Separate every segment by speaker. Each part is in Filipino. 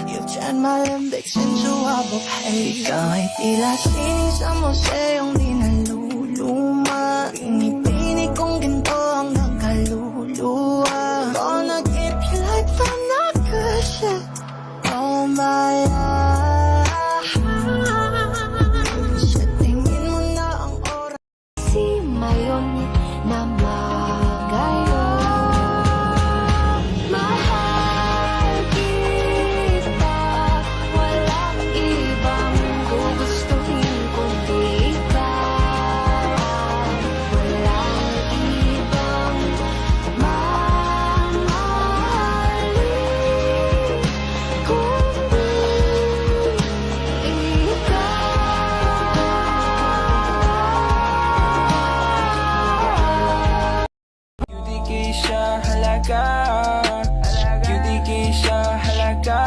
Speaker 1: You've turned my Olympics into a bouquet. Ikaw ay tila sining sa museong di naluluma. Pinipini kong ginto hanggang kaluluwa. Gonna keep you like Vanaka shit. Oh my God. Sa tingin mo na ang oras si mayon na magayon. Mahal kita, walang ibang gugustuhin kundi ikaw. Walang ibang mamahalin kundi
Speaker 2: Cutie siya halaga, cutie siya halaga.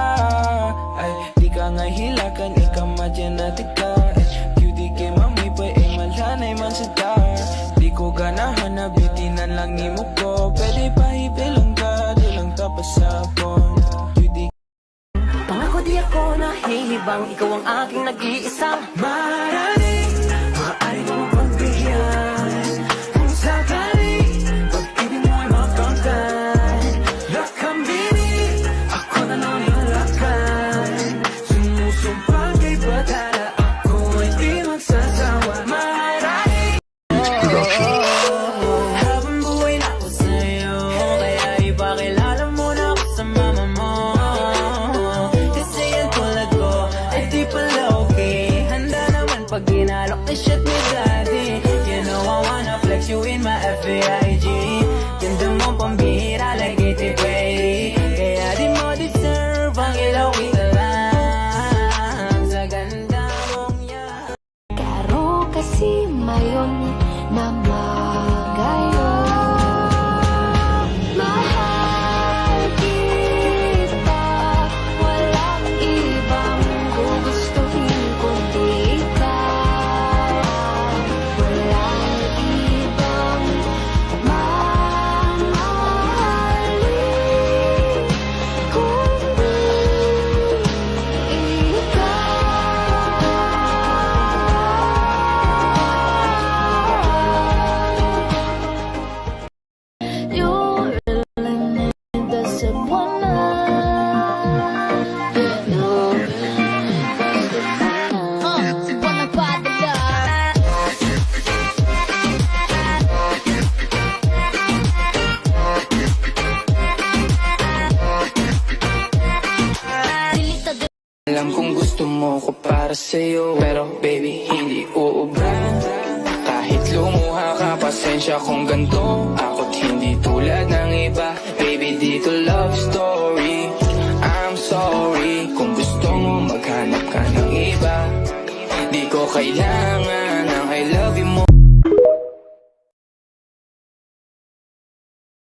Speaker 2: Ay, di ka nga hilakan, ikaw madyanatika. Cutie kay mami pa ay malanay man sa dar. Di ko ganahan na bitinan lang ni mo ko. Pwede pa ipilang ka, di lang tapasapon. Cutie
Speaker 3: Pangako di ako nahihibang, ikaw ang aking nag-iisang
Speaker 2: maaaring, maaari mo pagbigyan. Kung sakali, pag-ibig mo ay makangkan. Lakambini, ako na lang yung lakan. Sumusumpang kay Batara, ako ay di magsasawa. Maaaring, habang buhay na ako sa'yo, kaya ipakilala mo na ako sa mama mo. Kasi yan tulad ko ay di pala okay. Handa naman pag ginalok na shit ni daddy. You know I wanna flex you in my FAIG. Ganda mo pambihira like Katy Perry. Kaya di mo deserve ang ilawi ka lang sa ganda mong yan.
Speaker 1: Karo kasi mayon na magayon. Mahal kita, walang ibang gugustuhin kundi ikaw. Walang ibang mamahalin kundi ikaw. You really need the someone. You wanna party girl.
Speaker 2: Alam kong gusto mo ko para sa'yo, pero baby hindi uubra. Kahit lumuha ka, pasensya kung ganito. Ako't hindi tulad ng iba. Baby, dito love story. I'm sorry kung gusto mo maghanap ka ng iba. Di ko kailangan ng I love you mo.